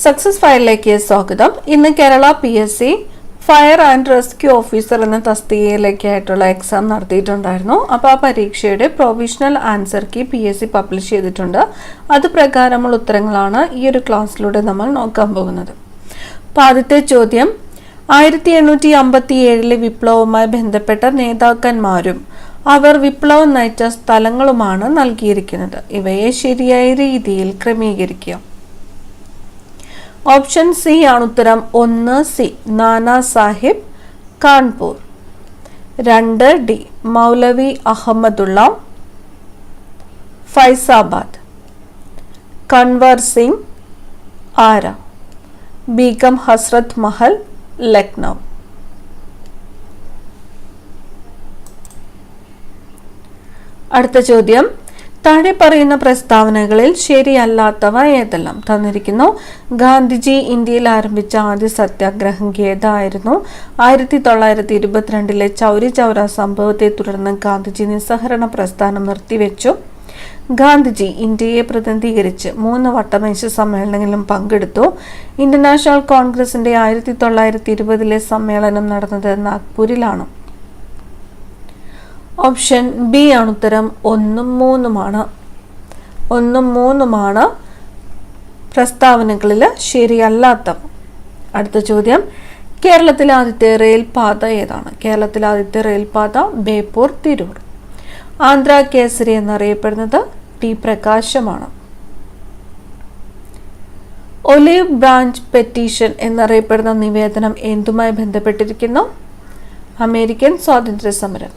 Success ഫയലിലേക്ക് സ്വാഗതം. ഇന്ന് Kerala PSC fire and rescue officer എന്ന തസ്തികയിലേക്കായിട്ടുള്ള എക്സാം നടത്തിയിട്ടുണ്ടായിരുന്നു. അപ്പോൾ ആ പരീക്ഷയുടെ provisional answer key PSC publish ചെയ്തിട്ടുണ്ട്. അത് പ്രകാരമുള്ള ഉത്തരങ്ങളാണ് ഈ ഒരു ക്ലാസ്സിലൂടെ നമ്മൾ നോക്കാൻ പോകുന്നത്. അപ്പോൾ ആദ്യത്തെ ചോദ്യം, 1857 വിപ്ലവവുമായി ബന്ധപ്പെട്ട നേതാക്കന്മാരും അവർ വിപ്ലവം നയിച്ച സ്ഥലങ്ങളുമാണ് നൽകിയിരിക്കുന്നത്. ഇവയെ ശരിയായ രീതിയിൽ ക്രമീകരിക്കുക. ഓപ്ഷൻ സി ആണ് ഉത്തരം. 1 സി നാനാ സാഹിബ് കാൺപൂർ, 2 ഡി മൗലവി അഹമ്മദുള്ള ഫൈസാബാദ്, കൻവർ സിംഗ് ആര, ബീഗം ഹസ്രത്ത് മഹൽ ലക്നൗ. അടുത്ത ചോദ്യം, താഴെ പറയുന്ന പ്രസ്താവനകളിൽ ശരിയല്ലാത്തവ ഏതെല്ലാം? തന്നിരിക്കുന്നു. ഗാന്ധിജി ഇന്ത്യയിൽ ആരംഭിച്ച ആദ്യ സത്യാഗ്രഹം ഏതായിരുന്നു? 1922 ചൗരി ചൗര സംഭവത്തെ തുടർന്ന് ഗാന്ധിജി നിസ്സഹരണ പ്രസ്ഥാനം നിർത്തിവെച്ചു. ഗാന്ധിജി ഇന്ത്യയെ പ്രതിനിധീകരിച്ച് 3 വട്ടമേശ സമ്മേളനങ്ങളിലും പങ്കെടുത്തു. ഇന്ത്യൻ കോൺഗ്രസിന്റെ 1920 സമ്മേളനം നടന്നത് നാഗ്പൂരിലാണ്. ഓപ്ഷൻ ബി ആണ് ഉത്തരം. 1 3 ആണ് പ്രസ്താവനകളിൽ ശരിയല്ലാത്തവ. അടുത്ത ചോദ്യം, കേരളത്തിലെ ആദ്യത്തെ റെയിൽപാത ഏതാണ്? കേരളത്തിലെ ആദ്യത്തെ റെയിൽപാത ബേപ്പൂർ തിരൂർ. ആന്ധ്ര കേസരി എന്നറിയപ്പെടുന്നത് ടി പ്രകാശമാണ്. ഒലീവ് ബ്രാഞ്ച് പെറ്റീഷൻ എന്നറിയപ്പെടുന്ന നിവേദനം എന്തുമായി ബന്ധപ്പെട്ടിരിക്കുന്നു? അമേരിക്കൻ സ്വാതന്ത്ര്യ സമരം.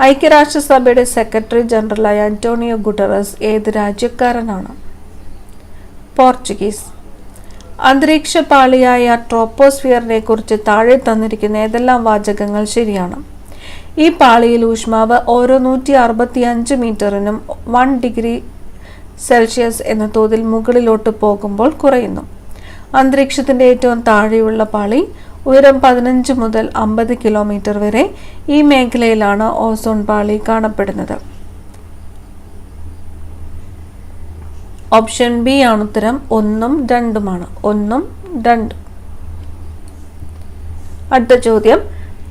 ഐക്യരാഷ്ട്രസഭയുടെ സെക്രട്ടറി ജനറലായ അന്റോണിയോ ഗുട്ടറസ് ഏത് രാജ്യക്കാരനാണ്? പോർച്ചുഗീസ്. അന്തരീക്ഷ പാളിയായ ട്രോപ്പോസ്ഫിയറിനെ കുറിച്ച് താഴെ തന്നിരിക്കുന്ന ഏതെല്ലാം വാചകങ്ങൾ ശരിയാണ്? ഈ പാളിയിൽ ഊഷ്മാവ് ഓരോ 165 മീറ്ററിനും 1 ഡിഗ്രി സെൽഷ്യസ് എന്ന തോതിൽ മുകളിലോട്ട് പോകുമ്പോൾ കുറയുന്നു. അന്തരീക്ഷത്തിന്റെ ഏറ്റവും താഴെയുള്ള പാളി ഉയരം 15 മുതൽ 50 കിലോമീറ്റർ വരെ. ഈ മേഖലയിലാണ് ഓസോൺ പാളി കാണപ്പെടുന്നത്. ഓപ്ഷൻ ബി ആണ് ഉത്തരം. 1 2. അടുത്ത ചോദ്യം,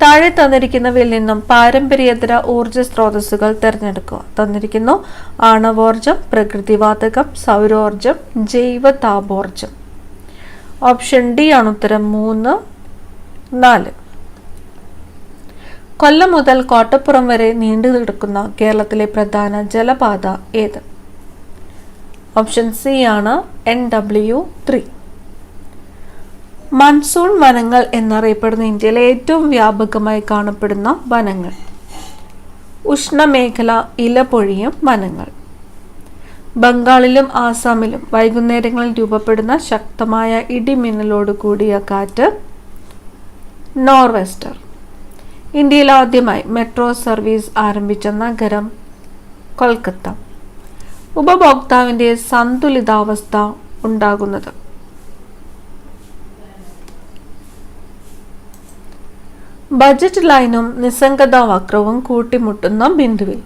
താഴെ തന്നിരിക്കുന്നവയിൽ നിന്നും പാരമ്പര്യേതര ഊർജ സ്രോതസ്സുകൾ തിരഞ്ഞെടുക്കുക. തന്നിരിക്കുന്നു. ആണവോർജം, പ്രകൃതിവാതകം, സൗരോർജം, ജൈവ താപോർജം. ഓപ്ഷൻ ഡി ആണ് ഉത്തരം. 3, 4. കൊല്ലം മുതൽ കോട്ടപ്പുറം വരെ നീണ്ടു നിൽക്കുന്ന കേരളത്തിലെ പ്രധാന ജലപാത ഏത്? ഓപ്ഷൻ സി ആണ്. NW3. മൺസൂൺ വനങ്ങൾ എന്നറിയപ്പെടുന്ന ഇന്ത്യയിലെ ഏറ്റവും വ്യാപകമായി കാണപ്പെടുന്ന വനങ്ങൾ. ഉഷ്ണമേഖല ഇലപൊഴിയും വനങ്ങൾ. ബംഗാളിലും ആസാമിലും വൈകുന്നേരങ്ങളിൽ രൂപപ്പെടുന്ന ശക്തമായ ഇടിമിന്നലോട് കൂടിയ കാറ്റ്. നോർവെസ്റ്റർ. ഇന്ത്യയിൽ ആദ്യമായി മെട്രോ സർവീസ് ആരംഭിച്ച നഗരം കൊൽക്കത്ത. ഉപഭോക്താവിന്റെ സന്തുലിതാവസ്ഥ ഉണ്ടാകുന്നത്. ബജറ്റ് ലൈനും നിസ്സംഗത വക്രവും കൂട്ടിമുട്ടുന്ന ബിന്ദുവിൽ.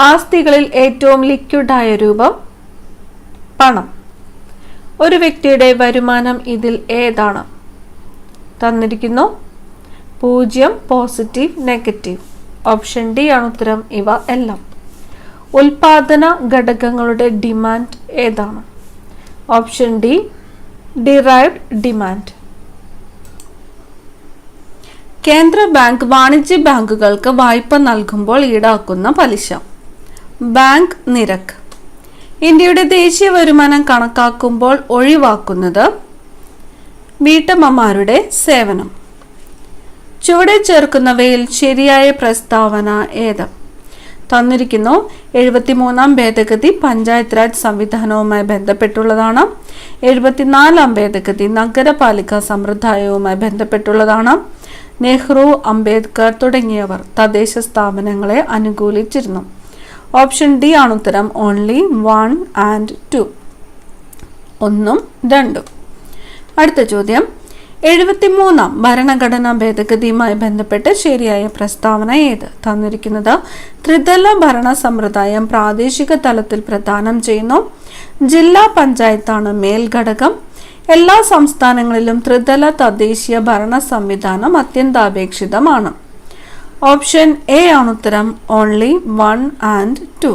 ആസ്തികളിൽ ഏറ്റവും ലിക്വിഡായ രൂപം പണം. ഒരു വ്യക്തിയുടെ വരുമാനം ഇതിൽ ഏതാണ്? തന്നിരിക്കുന്നു. 0, പോസിറ്റീവ്, നെഗറ്റീവ്. ഓപ്ഷൻ ഡി ആണ് ഉത്തരം. ഇവ എല്ലാം. ഉൽപാദന ഘടകങ്ങളുടെ ഡിമാൻഡ് ഏതാണ്? Option D, derived demand. കേന്ദ്ര ബാങ്ക് വാണിജ്യ ബാങ്കുകൾക്ക് വായ്പ നൽകുമ്പോൾ ഈടാക്കുന്ന പലിശ. ബാങ്ക് നിരക്ക്. ഇന്ത്യയുടെ ദേശീയ വരുമാനം കണക്കാക്കുമ്പോൾ ഒഴിവാക്കുന്നത്. വീട്ടമ്മമാരുടെ സേവനം. ചുവടെ ചേർക്കുന്നവയിൽ ശരിയായ പ്രസ്താവന ഏത്? തന്നിരിക്കുന്നു. 73ാം ഭേദഗതി പഞ്ചായത്ത് രാജ് സംവിധാനവുമായി ബന്ധപ്പെട്ടുള്ളതാണ്. 74ാം ഭേദഗതി നഗരപാലിക സമ്പ്രദായവുമായി ബന്ധപ്പെട്ടുള്ളതാണ്. നെഹ്റു, അംബേദ്കർ തുടങ്ങിയവർ തദ്ദേശ സ്ഥാപനങ്ങളെ അനുകൂലിച്ചിരുന്നു. ഓപ്ഷൻ ഡി ആണ് ഉത്തരം. Only 1 and 2. 1, 2. അടുത്ത ചോദ്യം, 73ാം ഭരണഘടനാ ഭേദഗതിയുമായി ബന്ധപ്പെട്ട് ശരിയായ പ്രസ്താവന ഏത്? തന്നിരിക്കുന്നത്. ത്രിതല ഭരണ സമ്പ്രദായം പ്രാദേശിക തലത്തിൽ പ്രദാനം ചെയ്യുന്നു. ജില്ലാ പഞ്ചായത്താണ് മേൽഘടകം. എല്ലാ സംസ്ഥാനങ്ങളിലും ത്രിതല തദ്ദേശീയ ഭരണ സംവിധാനം അത്യന്താപേക്ഷിതമാണ്. ഓപ്ഷൻ എ ആണ് ഉത്തരം. Only 1 and 2.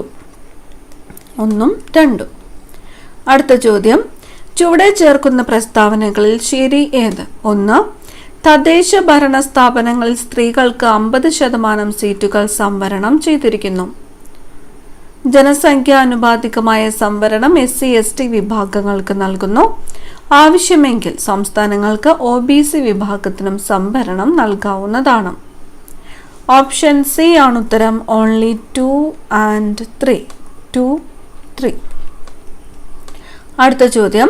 1 ഉം 2. അടുത്ത ചോദ്യം, ചുവടെ ചേർക്കുന്ന പ്രസ്താവനകളിൽ ശരി ഏത്? 1. തദ്ദേശ ഭരണ സ്ഥാപനങ്ങളിൽ സ്ത്രീകൾക്ക് 50% സീറ്റുകൾ സംവരണം ചെയ്തിരിക്കുന്നു. ജനസംഖ്യാനുപാതികമായ സംവരണം SC/ST വിഭാഗങ്ങൾക്ക് നൽകുന്നു. ആവശ്യമെങ്കിൽ സംസ്ഥാനങ്ങൾക്ക് OBC വിഭാഗത്തിനും സംവരണം നൽകാവുന്നതാണ്. ഓപ്ഷൻ സി ആണ് ഉത്തരം. Only 2 and 3. 2, 3. അടുത്ത ചോദ്യം,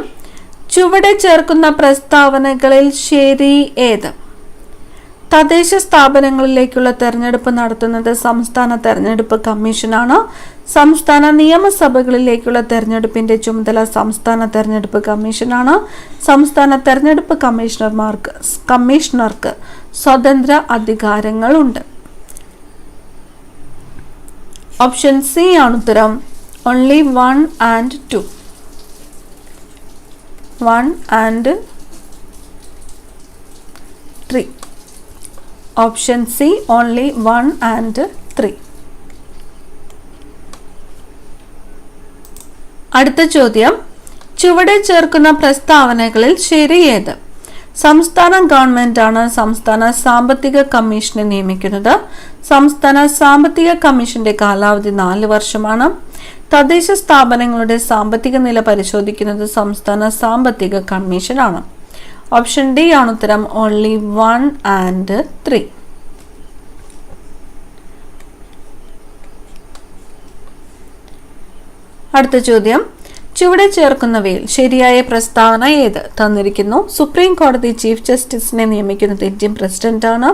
ചുവടെ ചേർക്കുന്ന പ്രസ്താവനകളിൽ ശരി ഏത്? തദ്ദേശ സ്ഥാപനങ്ങളിലേക്കുള്ള തെരഞ്ഞെടുപ്പ് നടത്തുന്നത് സംസ്ഥാന തെരഞ്ഞെടുപ്പ് കമ്മീഷനാണ്. സംസ്ഥാന നിയമസഭകളിലേക്കുള്ള തെരഞ്ഞെടുപ്പിന്റെ ചുമതല സംസ്ഥാന തെരഞ്ഞെടുപ്പ് കമ്മീഷനാണ്. സംസ്ഥാന തെരഞ്ഞെടുപ്പ് കമ്മീഷണർക്ക് സ്വതന്ത്ര അധികാരങ്ങളുണ്ട്. ഓപ്ഷൻ സി ആണ് ഉത്തരം. Only 1 and 2. 1 and 3. Option C only 1 and 3. അടുത്ത ചോദ്യം, ചുവടെ ചേർക്കുന്ന പ്രസ്താവനകളിൽ ശരി ഏത്? സംസ്ഥാന ഗവൺമെന്റാണ് സംസ്ഥാന സാമ്പത്തിക കമ്മീഷനെ നിയമിക്കുന്നത്. സംസ്ഥാന സാമ്പത്തിക കമ്മീഷന്റെ കാലാവധി 4 വർഷമാണ്. തദ്ദേശ സ്ഥാപനങ്ങളുടെ സാമ്പത്തിക നില പരിശോധിക്കുന്നത് സംസ്ഥാന സാമ്പത്തിക കമ്മീഷനാണ്. ഓപ്ഷൻ ഡി ആണ് ഉത്തരം. Only 1 and 3. അടുത്ത ചോദ്യം, ചുവടെ ചേർക്കുന്നവയിൽ ശരിയായ പ്രസ്താവന ഏത്? തന്നിരിക്കുന്നു. സുപ്രീം കോടതി ചീഫ് ജസ്റ്റിസിനെ നിയമിക്കുന്നത് ഇന്ത്യൻ പ്രസിഡന്റാണ്.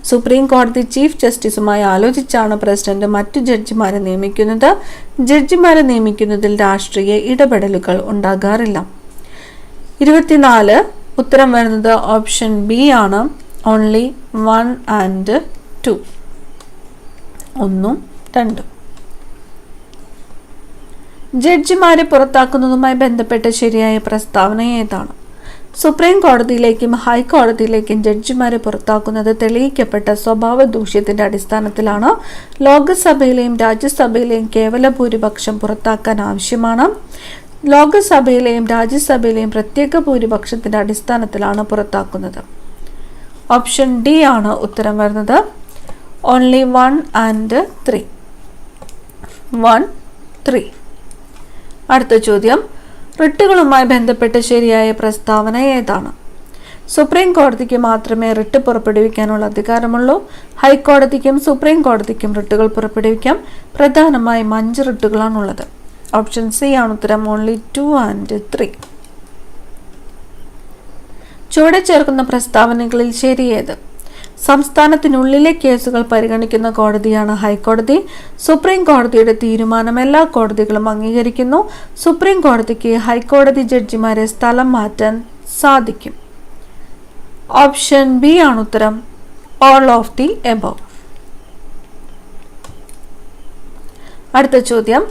സുപ്രീം കോടതി ചീഫ് ജസ്റ്റിസുമായി ആലോചിച്ചാണ് പ്രസിഡന്റ് മറ്റു ജഡ്ജിമാരെ നിയമിക്കുന്നത്. ജഡ്ജിമാരെ നിയമിക്കുന്നതിൽ രാഷ്ട്രീയ ഇടപെടലുകൾ ഉണ്ടാകാറില്ല. 24 ഉത്തരം വരുന്നത് ഓപ്ഷൻ ബി ആണ്. Only 1 and 2. 1 ഉം 2. ജഡ്ജിമാരെ പുറത്താക്കുന്നതുമായി ബന്ധപ്പെട്ട ശരിയായ പ്രസ്താവന ഏതാണ്? സുപ്രീം കോടതിയിലേക്കും ഹൈക്കോടതിയിലേക്കും ജഡ്ജിമാരെ പുറത്താക്കുന്നത് തെളിയിക്കപ്പെട്ട സ്വഭാവ ദൂഷ്യത്തിന്റെ അടിസ്ഥാനത്തിലാണ്. ലോകസഭയിലെയും രാജ്യസഭയിലെയും കേവല ഭൂരിപക്ഷം പുറത്താക്കാൻ ആവശ്യമാണ്. ലോകസഭയിലെയും രാജ്യസഭയിലെയും പ്രത്യേക ഭൂരിപക്ഷത്തിന്റെ അടിസ്ഥാനത്തിലാണ് പുറത്താക്കുന്നത്. ഓപ്ഷൻ ഡി ആണ് ഉത്തരം വരുന്നത്. Only 1 and 3. 1, 3. അടുത്ത ചോദ്യം, റിട്ടുകളുമായി ബന്ധപ്പെട്ട് ശരിയായ പ്രസ്താവന ഏതാണ്? സുപ്രീം കോടതിക്ക് മാത്രമേ റിട്ട് പുറപ്പെടുവിക്കാനുള്ള അധികാരമുള്ളൂ. ഹൈക്കോടതിക്കും സുപ്രീം കോടതിക്കും റിട്ടുകൾ പുറപ്പെടുവിക്കാം. പ്രധാനമായും 5 റിട്ടുകളാണുള്ളത്. ഓപ്ഷൻ സി ആണ് ഉത്തരം. Only 2 and 3. ചുവടെ ചേർക്കുന്ന പ്രസ്താവനകളിൽ ശരിയേത്? സംസ്ഥാനത്തിനുള്ളിലെ കേസുകൾ പരിഗണിക്കുന്ന കോടതിയാണ് ഹൈക്കോടതി. സുപ്രീം കോടതിയുടെ തീരുമാനം എല്ലാ കോടതികളും അംഗീകരിക്കുന്നു. സുപ്രീം കോടതിക്ക് ഹൈക്കോടതി ജഡ്ജിമാരെ സ്ഥലം മാറ്റാൻ സാധിക്കും. ഓപ്ഷൻ ബി ആണ് ഉത്തരം. All of the above. അടുത്ത ചോദ്യം,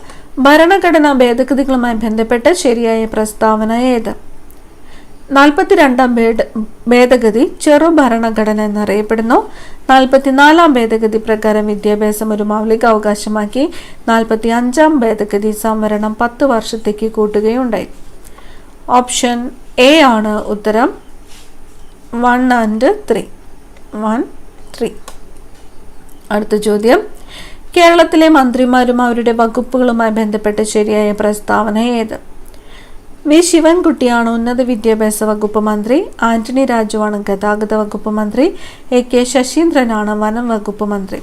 ഭരണഘടനാ ഭേദഗതികളുമായി ബന്ധപ്പെട്ട ശരിയായ പ്രസ്താവന ഏത്? 42ാം ഭേദഗതി ചെറു ഭരണഘടന എന്നറിയപ്പെടുന്നു. 44ാം ഭേദഗതി പ്രകാരം വിദ്യാഭ്യാസം ഒരു മൗലിക അവകാശമാക്കി. 45ാം ഭേദഗതി സംവരണം 10 വർഷത്തേക്ക് കൂട്ടുകയുണ്ടായി. ഓപ്ഷൻ എ ആണ് ഉത്തരം. 1 and 3. 1, 3. അടുത്ത ചോദ്യം, കേരളത്തിലെ മന്ത്രിമാരും അവരുടെ വകുപ്പുകളുമായി ബന്ധപ്പെട്ട ശരിയായ പ്രസ്താവന ഏത്? വി ശിവൻകുട്ടിയാണ് ഉന്നത വിദ്യാഭ്യാസ വകുപ്പ് മന്ത്രി. ആന്റണി രാജുവാണ് ഗതാഗത വകുപ്പ് മന്ത്രി. AK ശശീന്ദ്രനാണ് വനം വകുപ്പ് മന്ത്രി.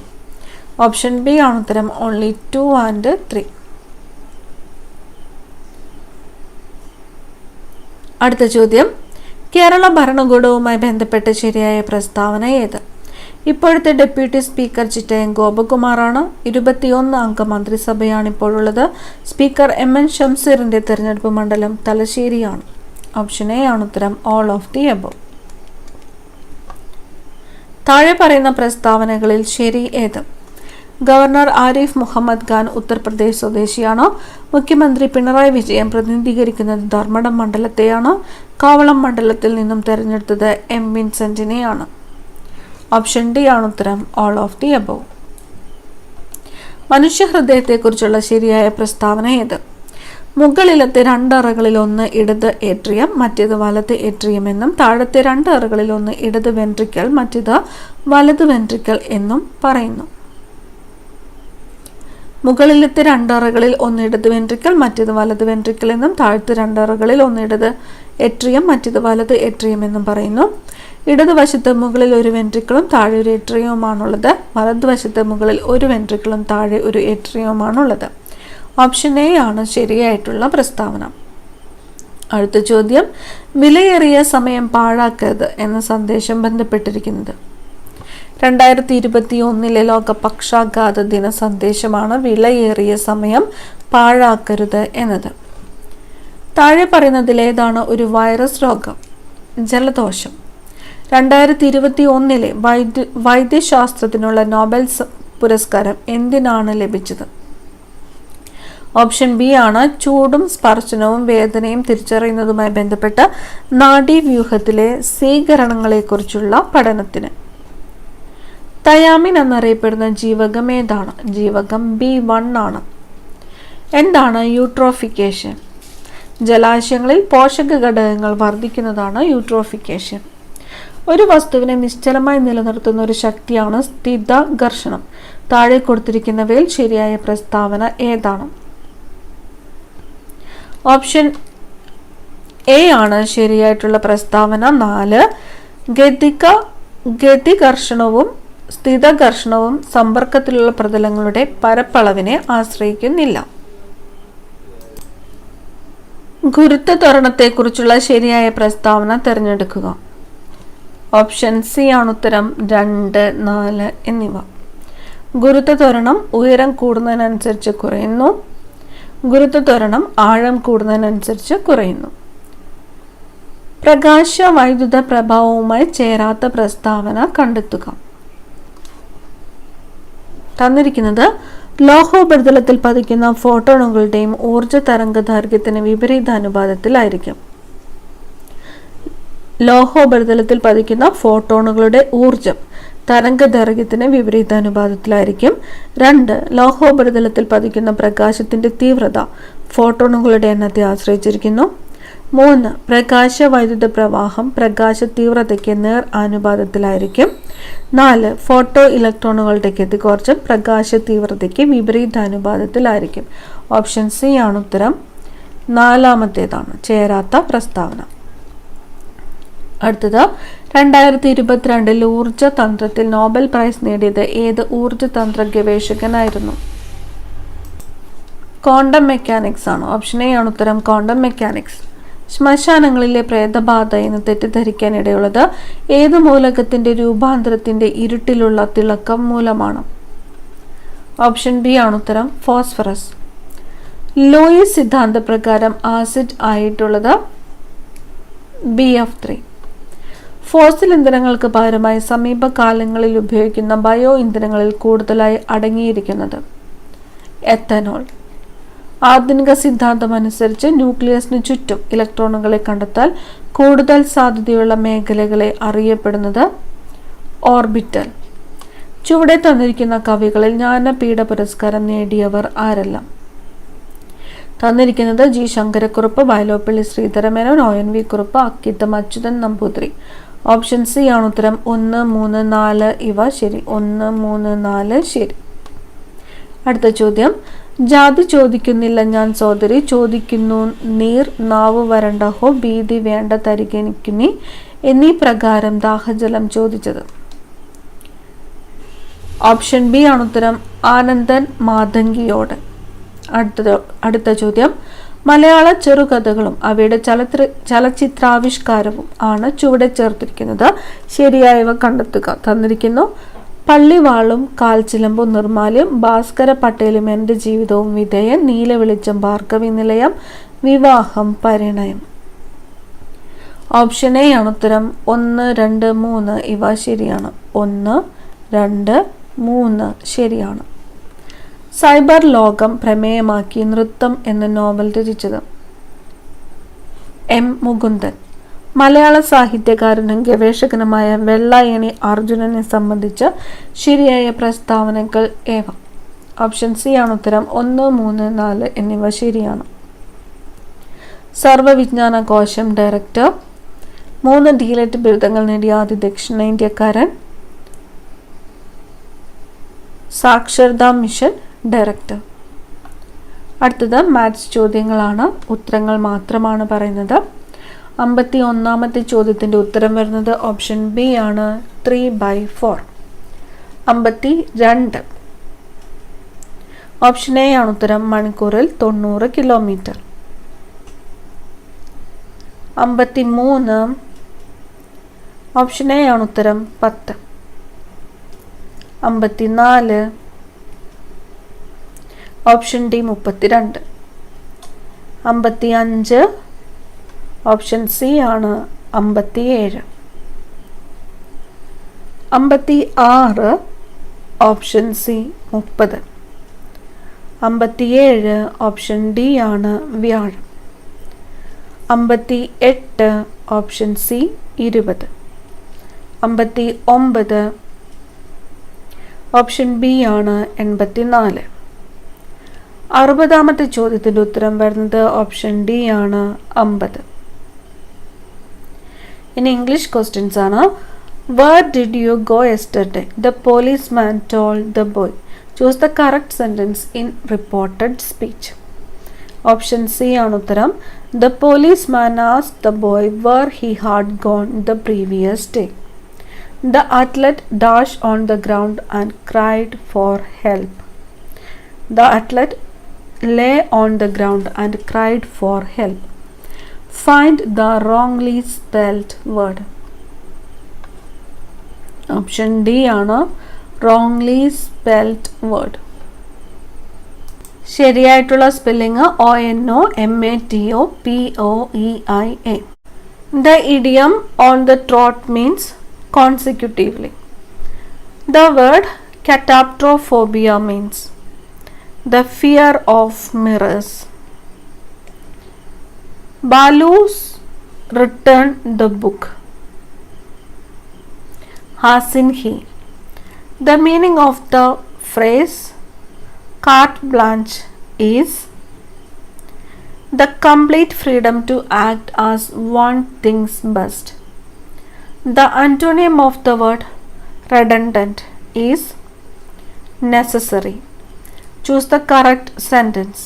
ഓപ്ഷൻ ബി ആണ് ഉത്തരം. Only 2 and 3. അടുത്ത ചോദ്യം, കേരള ഭരണകൂടവുമായി ബന്ധപ്പെട്ട ശരിയായ പ്രസ്താവന ഏത്? ഇപ്പോഴത്തെ ഡെപ്യൂട്ടി സ്പീക്കർ ചിറ്റയം ഗോപകുമാറാണ്. 21 അംഗ മന്ത്രിസഭയാണ് ഇപ്പോഴുള്ളത്. സ്പീക്കർ MN ഷംസീറിന്റെ തെരഞ്ഞെടുപ്പ് മണ്ഡലം തലശ്ശേരിയാണ്. ഓപ്ഷൻ എ ആണ് ഉത്തരം. All of the above. താഴെ പറയുന്ന പ്രസ്താവനകളിൽ ശരി ഏത്? ഗവർണർ ആരിഫ് മുഹമ്മദ് ഖാൻ ഉത്തർപ്രദേശ് സ്വദേശിയാണ്. മുഖ്യമന്ത്രി പിണറായി വിജയൻ പ്രതിനിധീകരിക്കുന്നത് ധർമ്മടം മണ്ഡലത്തെയാണ്. കാവളം മണ്ഡലത്തിൽ നിന്നും തെരഞ്ഞെടുത്തത് എം വിൻസെന്റിനെയാണ്. ഓപ്ഷൻ ഡി ആണ് ഉത്തരം, ഓൾ ഓഫ് ദി അബോവ്. മനുഷ്യഹൃദയത്തെക്കുറിച്ചുള്ള ശരിയായ പ്രസ്താവന ഏത്? മുകളിലത്തെ 2 അറകളിൽ ഒന്ന് ഇടത് ഏട്രിയം, മറ്റേത് വലത് ഏട്രിയം എന്നും താഴത്തെ 2 അറകളിൽ ഒന്ന് ഇടത് വെൻട്രിക്കൽ, മറ്റേത് വലത് വെൻട്രിക്കൽ എന്നും പറയുന്നു. മുകളിലത്തെ 2 അറകളിൽ ഒന്ന് ഇടത് വെൻട്രിക്കൽ, മറ്റേത് വലത് വെൻട്രിക്കൽ എന്നും താഴത്തെ 2 അറകളിൽ ഒന്ന് ഇടത് ഏട്രിയം, മറ്റേത് വലത് ഏട്രിയം എന്നും പറയുന്നു. ഇടതുവശത്ത് മുകളിൽ ഒരു വെൻട്രിക്കിളും താഴെ ഒരു ഏട്രിയവുമാണുള്ളത്. വലതുവശത്ത് മുകളിൽ ഒരു വെൻട്രിക്കിളും താഴെ ഒരു ഏട്രിയവുമാണുള്ളത്. ഓപ്ഷൻ എ ആണ് ശരിയായിട്ടുള്ള പ്രസ്താവന. അടുത്ത ചോദ്യം, വിലയേറിയ സമയം പാഴാക്കരുത് എന്ന സന്ദേശം ബന്ധപ്പെട്ടിരിക്കുന്നത്. 2021 ലോക പക്ഷാഘാത ദിന സന്ദേശമാണ് വിലയേറിയ സമയം പാഴാക്കരുത് എന്നത്. താഴെ പറയുന്നതിലേതാണ് ഒരു വൈറസ് രോഗം? ജലദോഷം. 2021 വൈദ്യശാസ്ത്രത്തിനുള്ള നോബൽ പുരസ്കാരം എന്തിനാണ് ലഭിച്ചത്? ഓപ്ഷൻ ബി ആണ് ചൂടും സ്പർശനവും വേദനയും തിരിച്ചറിയുന്നതുമായി ബന്ധപ്പെട്ട നാഡീവ്യൂഹത്തിലെ സ്വീകരണങ്ങളെക്കുറിച്ചുള്ള പഠനത്തിന്. തയാമിൻ എന്നറിയപ്പെടുന്ന ജീവകം ഏതാണ്? ജീവകം B1 ആണ്. എന്താണ് യൂട്രോഫിക്കേഷൻ? ജലാശയങ്ങളിൽ പോഷക ഘടകങ്ങൾ വർദ്ധിക്കുന്നതാണ് യൂട്രോഫിക്കേഷൻ. ഒരു വസ്തുവിനെ നിശ്ചലമായി നിലനിർത്തുന്ന ഒരു ശക്തിയാണ് സ്ഥിതഘർഷണം. താഴെ കൊടുത്തിരിക്കുന്നവയിൽ ശരിയായ പ്രസ്താവന ഏതാണ്? ഓപ്ഷൻ എ ആണ് ശരിയായിട്ടുള്ള പ്രസ്താവന. 4 ഗതിഘർഷണവും സ്ഥിതഘർഷണവും സമ്പർക്കത്തിലുള്ള പ്രതലങ്ങളുടെ പരപ്പളവിനെ ആശ്രയിക്കുന്നില്ല. ഗുരുത്വ ത്വരണത്തെക്കുറിച്ചുള്ള ശരിയായ പ്രസ്താവന തിരഞ്ഞെടുക്കുക. ഓപ്ഷൻ സി ആണ് ഉത്തരം, 2, 4 എന്നിവ. ഗുരുത്വ ത്വരണം ഉയരം കൂടുന്നതിനനുസരിച്ച് കുറയുന്നു. ഗുരുത്വ ത്വരണം ആഴം കൂടുന്നതിനനുസരിച്ച് കുറയുന്നു. പ്രകാശ വൈദ്യുത പ്രഭാവവുമായി ചേരാത്ത പ്രസ്താവന കണ്ടെത്തുക. തന്നിരിക്കുന്നത് ലോഹോപരിതലത്തിൽ പതിക്കുന്ന ഫോട്ടോണുകളുടെയും ഊർജ തരംഗദൈർഘ്യത്തിന് വിപരീതാനുപാതത്തിലായിരിക്കും. ലോഹോപരിതലത്തിൽ പതിക്കുന്ന ഫോട്ടോണുകളുടെ ഊർജം തരംഗദൈർഘ്യത്തിന് വിപരീതാനുപാതത്തിലായിരിക്കും. 2 ലോഹോപരിതലത്തിൽ പതിക്കുന്ന പ്രകാശത്തിന്റെ തീവ്രത ഫോട്ടോണുകളുടെ എണ്ണത്തെ ആശ്രയിച്ചിരിക്കുന്നു. 3 പ്രകാശ വൈദ്യുത പ്രവാഹം പ്രകാശ തീവ്രതയ്ക്ക് നേർ അനുപാതത്തിലായിരിക്കും. 4 ഫോട്ടോ ഇലക്ട്രോണുകളുടെ ഗതികോർജം പ്രകാശ തീവ്രതയ്ക്ക് വിപരീതാനുപാതത്തിലായിരിക്കും. ഓപ്ഷൻ സി ആണ് ഉത്തരം, 4ാമത്തേതാണ് ചേരാത്ത പ്രസ്താവന. അടുത്തത്, 2022 ഊർജ തന്ത്രത്തിൽ നോബൽ പ്രൈസ് നേടിയത് ഏത് ഊർജതന്ത്ര ഗവേഷകനായിരുന്നു? ക്വാണ്ടം മെക്കാനിക്സ് ആണ്. ഓപ്ഷൻ എ ആണ് ഉത്തരം, ക്വാണ്ടം മെക്കാനിക്സ്. ശ്മശാനങ്ങളിലെ പ്രേതബാധ എന്ന് തെറ്റിദ്ധരിക്കാൻ ഇടയുള്ളത് ഏത് മൂലകത്തിന്റെ രൂപാന്തരത്തിന്റെ ഇരുട്ടിലുള്ള തിളക്കം മൂലമാണ്? ഓപ്ഷൻ ബി ആണ് ഉത്തരം, ഫോസ്ഫറസ്. ലൂയിസ് സിദ്ധാന്തപ്രകാരം ആസിഡ് ആയിട്ടുള്ളത് BF3. ഫോസിൽ ഇന്ധനങ്ങൾക്ക് പകരമായി സമീപകാലങ്ങളിൽ ഉപയോഗിക്കുന്ന ബയോ ഇന്ധനങ്ങളിൽ കൂടുതലായി അടങ്ങിയിരിക്കുന്നത് എത്തനോൾ. ആധുനിക സിദ്ധാന്തം അനുസരിച്ച് ന്യൂക്ലിയസിന് ചുറ്റും ഇലക്ട്രോണുകളെ കണ്ടെത്താൻ കൂടുതൽ സാധ്യതയുള്ള മേഖലകളെ അറിയപ്പെടുന്നത് ഓർബിറ്റൽ. ചുവടെ തന്നിരിക്കുന്ന കവികളിൽ ജ്ഞാനപീഠ പുരസ്കാരം നേടിയവർ ആരെല്ലാം? തന്നിരിക്കുന്നത് G. Sankarakurup, Vyloppilli Sreedharamenon, ONV Kurup, Akkitham Achuthan Namboothiri. Option C ആണ് ഉത്തരം, 1, 3, 4 ഇവ ശരി. 1, 3, 4 ശരി. അടുത്ത ചോദ്യം, ജാതി ചോദിക്കുന്നില്ല ഞാൻ സോദരി, ചോദിക്കുന്നു നീർ നാവ് വരണ്ട ഹോ, ഭീതി വേണ്ട തരികനിക്കുന്നി എന്നീ പ്രകാരം ദാഹജലം ചോദിച്ചത്? ഓപ്ഷൻ ബി ആണ് ഉത്തരം, ആനന്ദൻ മാതങ്കിയോട്. അടുത്ത ചോദ്യം, മലയാള ചെറുകഥകളും അവയുടെ ചലച്ചിത്രാവിഷ്കാരവും ആണ് ചുവടെ ചേർത്തിരിക്കുന്നത്. ശരിയായവ കണ്ടെത്തുക. തന്നിരിക്കുന്നു പള്ളിവാളും കാൽച്ചിലമ്പും നിർമാല്യം, ഭാസ്കര പട്ടേലും എൻ്റെ ജീവിതവും വിധേയൻ, നീലവെളിച്ചം ഭാർഗവി നിലയം, വിവാഹം പരിണയം. ഓപ്ഷൻ എ ആണ് ഉത്തരം, 1, 2, 3 ഇവ ശരിയാണ്. 1, 2, 3 ശരിയാണ്. സൈബർ ലോകം പ്രമേയമാക്കി നൃത്തം എന്ന നോവൽ രചിച്ചത്? എം മുകുന്ദൻ. മലയാള സാഹിത്യകാരനും ഗവേഷകനുമായ വെള്ളായണി അർജുനനെ സംബന്ധിച്ച ശരിയായ പ്രസ്താവനകൾ ഏവ? ഓപ്ഷൻ സി ആണ് ഉത്തരം. 1, 3, 4 എന്നിവ ശരിയാണ്. സർവവിജ്ഞാന കോശം ഡയറക്ടർ. 3 ഡീലറ്റ് ബിരുദങ്ങൾ നേടിയ ആദ്യ ദക്ഷിണേന്ത്യക്കാരൻ. സാക്ഷരതാ മിഷൻ ഡയറക്ടർ. അടുത്തത് മാത്സ് ചോദ്യങ്ങളാണ്. ഉത്തരങ്ങൾ മാത്രമാണ് പറയുന്നത്. 51ാമത്തെ ചോദ്യത്തിൻ്റെ ഉത്തരം വരുന്നത് ഓപ്ഷൻ ബി ആണ്, 3/4. 52. ഓപ്ഷൻ എ ആണ് ഉത്തരം, മണിക്കൂറിൽ 90 കിലോമീറ്റർ. 53. ഓപ്ഷൻ എ ആണ് ഉത്തരം, 10. 54. Option D 32. 55. ഓപ്ഷൻ സി ആണ് 57. 56. Option C 30. 57. ഓപ്ഷൻ ഡി ആണ് വ്യാഴം. 58. Option C 20. 59. ഓപ്ഷൻ ബി ആണ് 84. 60ാമത്തെ ചോദ്യത്തിൻ്റെ ഉത്തരം വരുന്നത് ഓപ്ഷൻ ഡി ആണ് 50. ഇനി ഇംഗ്ലീഷ് ക്വസ്റ്റ്യൻസ് ആണ്. Where did you go yesterday? The policeman told the boy. Choose the correct sentence in reported speech. Option C ആണ് ഉത്തരം. The policeman asked the boy where he had gone the previous day. The athlete dashed on the ground and cried for help. The athlete lay on the ground and cried for help. Find the wrongly spelled word. Option D ആണ് wrongly spelled word. ശരിയായിട്ടുള്ള spelling ONOMATOPOEIA. The idiom on the trot means consecutively. The word cataptrophobia means the fear of mirrors. Balu's returned the book. Hasn't he? The meaning of the phrase carte blanche is the complete freedom to act as one thinks best. The antonym of the word redundant is necessary. Choose the correct sentence.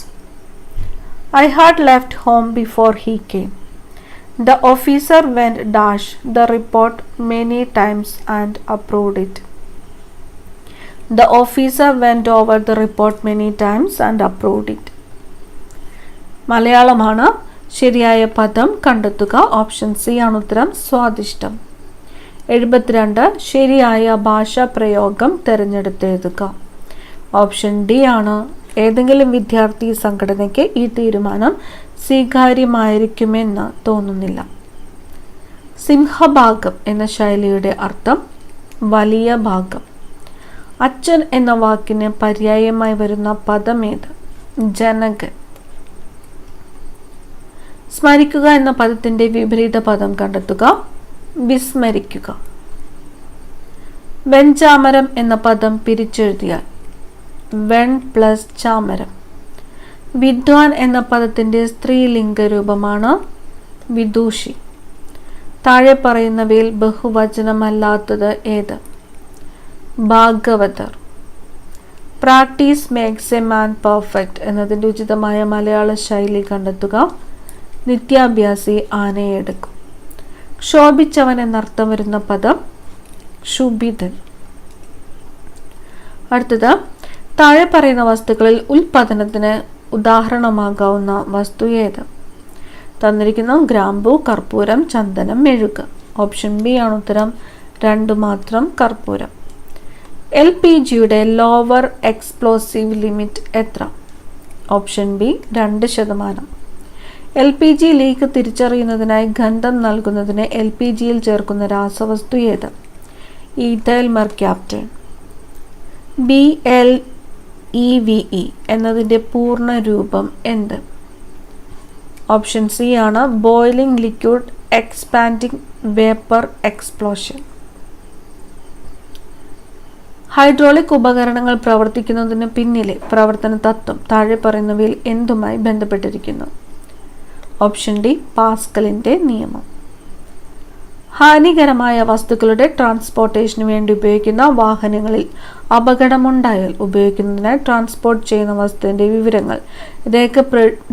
I had left home before he came. The officer went dash the report many times and approved it. The officer went over the report many times and approved it. മലയാളമാണ്. ശരിയായ പദം കണ്ടെത്തുക. Option C ആണ് ഉത്തരം, സ്വാദിഷ്ടം. 72. ശരിയായ ഭാഷാ പ്രയോഗം തിരഞ്ഞെടുത്തെഴുതുക. Option D ആണ്. ഏതെങ്കിലും വിദ്യാർത്ഥി സംഘടനയ്ക്ക് ഈ തീരുമാനം സ്വീകാര്യമായിരിക്കുമെന്ന് തോന്നുന്നില്ല. സിംഹഭാഗം എന്ന ശൈലിയുടെ അർത്ഥം വലിയ ഭാഗം. അച്ഛൻ എന്ന വാക്കിന് പര്യായമായി വരുന്ന പദമേത്? ജനകൻ. സ്മരിക്കുക എന്ന പദത്തിന്റെ വിപരീത പദം കണ്ടെത്തുക. വിസ്മരിക്കുക. വെഞ്ചാമരം എന്ന പദം പിരിച്ചെഴുതിയാൽ വെൺ പ്ലസ് ചാമരം. വിദ്വാൻ എന്ന പദത്തിന്റെ സ്ത്രീലിംഗ രൂപമാണ് വിദൂഷി. താഴെ പറയുന്നവയിൽ ബഹുവചനമല്ലാത്തത് ഏത്? Bhagavathar. Practice makes a man perfect എന്നതിൻ്റെ ഉചിതമായ മലയാള ശൈലി കണ്ടെത്തുക. നിത്യാഭ്യാസി ആനയെടുക്കും. ക്ഷോഭിച്ചവൻ എന്നർത്ഥം വരുന്ന പദം ക്ഷുഭിതൻ. അടുത്തത്, താഴെ പറയുന്ന വസ്തുക്കളിൽ ഉൽപാദനത്തിന് ഉദാഹരണമാകാവുന്ന വസ്തു ഏത്? തന്നിരിക്കുന്ന ഗ്രാമ്പു, കർപ്പൂരം, ചന്ദനം, മെഴുക്. ഓപ്ഷൻ ബി ആണ് ഉത്തരം, 2 മാത്രം കർപ്പൂരം. LPGയുടെ ലോവർ എക്സ്പ്ലോസീവ് ലിമിറ്റ് എത്ര? Option B 2%. LPG ലീക്ക് തിരിച്ചറിയുന്നതിനായി ഗന്ധം നൽകുന്നതിന് LPGയിൽ ചേർക്കുന്ന രാസവസ്തു ഏത്? Ethyl mercaptan. BEVE എന്നതിൻ്റെ പൂർണ്ണ രൂപം എന്ത്? ഓപ്ഷൻ സി ആണ് boiling liquid expanding vapour explosion. Hydraulic ഉപകരണങ്ങൾ പ്രവർത്തിക്കുന്നതിന് പിന്നിലെ പ്രവർത്തന തത്വം താഴെ പറയുന്നവയിൽ എന്തുമായി ബന്ധപ്പെട്ടിരിക്കുന്നു? ഓപ്ഷൻ ഡി പാസ്കലിൻ്റെ നിയമം. ഹാനികരമായ വസ്തുക്കളുടെ ട്രാൻസ്പോർട്ടേഷന് വേണ്ടി ഉപയോഗിക്കുന്ന വാഹനങ്ങളിൽ അപകടമുണ്ടായാൽ ഉപയോഗിക്കുന്നതിനായി ട്രാൻസ്പോർട്ട് ചെയ്യുന്ന വസ്തുവിൻ്റെ വിവരങ്ങൾ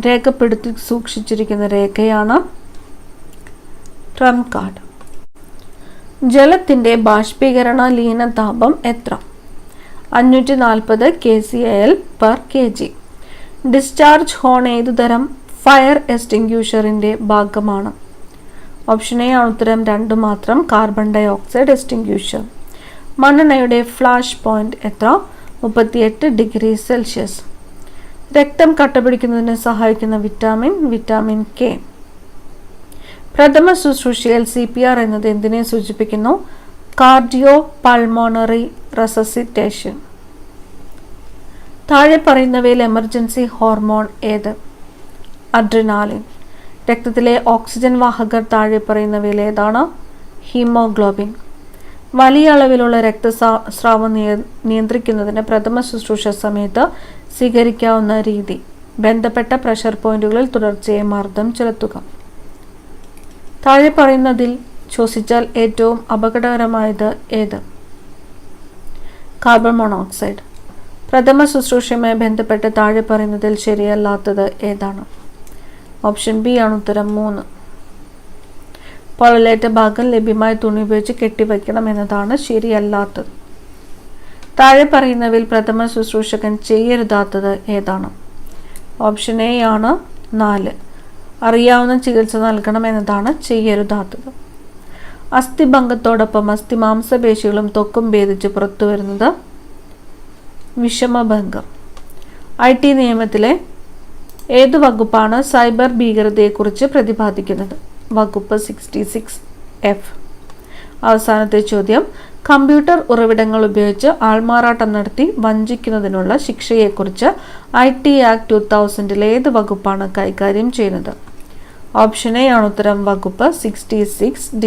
രേഖപ്പെടുത്തി സൂക്ഷിച്ചിരിക്കുന്ന രേഖയാണ് ട്രംപ് കാർഡ്. ജലത്തിൻ്റെ ബാഷ്പീകരണ ലീനതാപം എത്ര? 540 kcal/kg. ഡിസ്ചാർജ് ഹോൺ ഏതുതരം ഫയർ എക്സ്റ്റിങ്ക്യൂഷറിൻ്റെ ഭാഗമാണ്? ഓപ്ഷൻ എ ആണ് ഉത്തരം 2 മാത്രം, കാർബൺ ഡൈ ഓക്സൈഡ് എക്സ്റ്റിങ്ക്യൂഷർ. മണ്ണെണ്ണയുടെ ഫ്ലാഷ് പോയിന്റ് എത്ര? 38 ഡിഗ്രി സെൽഷ്യസ്. രക്തം കട്ടപിടിക്കുന്നതിന് സഹായിക്കുന്ന വിറ്റാമിൻ കെ. പ്രഥമ ശുശ്രൂഷയിൽ CPR എന്നത് എന്തിനെ സൂചിപ്പിക്കുന്നു? Cardio pulmonary resuscitation. താഴെ പറയുന്നവയിൽ എമർജൻസി ഹോർമോൺ ഏത്? അഡ്രിനാലിൻ. രക്തത്തിലെ ഓക്സിജൻ വാഹകർ താഴെ പറയുന്നവയിൽ ഏതാണ്? ഹീമോഗ്ലോബിൻ. വലിയ അളവിലുള്ള രക്തസ്രാവം നിയന്ത്രിക്കുന്നതിന് പ്രഥമ ശുശ്രൂഷ സമയത്ത് സ്വീകരിക്കാവുന്ന രീതി: ബന്ധപ്പെട്ട പ്രഷർ പോയിന്റുകളിൽ തുടർച്ചയായി മർദ്ദം ചെലുത്തുക. താഴെ പറയുന്നതിൽ ശ്വസിച്ചാൽ ഏറ്റവും അപകടകരമായത് ഏത്? Carbon monoxide. പ്രഥമ ശുശ്രൂഷയുമായി ബന്ധപ്പെട്ട് താഴെ പറയുന്നതിൽ ശരിയല്ലാത്തത് ഏതാണ്? ഓപ്ഷൻ ബി ആണ് ഉത്തരം 3. പൊള്ളലേറ്റ ഭാഗം ലഭ്യമായ തുണി ഉപയോഗിച്ച് കെട്ടിവയ്ക്കണം എന്നതാണ് ശരിയല്ലാത്തത്. താഴെ പറയുന്നവയിൽ പ്രഥമ ശുശ്രൂഷകൻ ചെയ്യരുതാത്തത് ഏതാണ്? ഓപ്ഷൻ എ ആണ് 4. അറിയാവുന്ന ചികിത്സ നൽകണം എന്നതാണ് ചെയ്യരുതാത്തത്. അസ്ഥിഭംഗത്തോടൊപ്പം അസ്ഥിമാംസപേശികളും ത്വക്കും ഭേദിച്ച് പുറത്തു വരുന്നത് വിഷമഭംഗം. IT നിയമത്തിലെ ഏതു വകുപ്പാണ് സൈബർ ഭീകരതയെക്കുറിച്ച് പ്രതിപാദിക്കുന്നത്? വകുപ്പ് 66F. അവസാനത്തെ ചോദ്യം, കമ്പ്യൂട്ടർ ഉറവിടങ്ങൾ ഉപയോഗിച്ച് ആൾമാറാട്ടം നടത്തി വഞ്ചിക്കുന്നതിനുള്ള ശിക്ഷയെക്കുറിച്ച് IT ആക്ട് 2000 ഏത് വകുപ്പാണ് കൈകാര്യം ചെയ്യുന്നത്? ഓപ്ഷൻ എ ആണ് ഉത്തരം വകുപ്പ് 66D.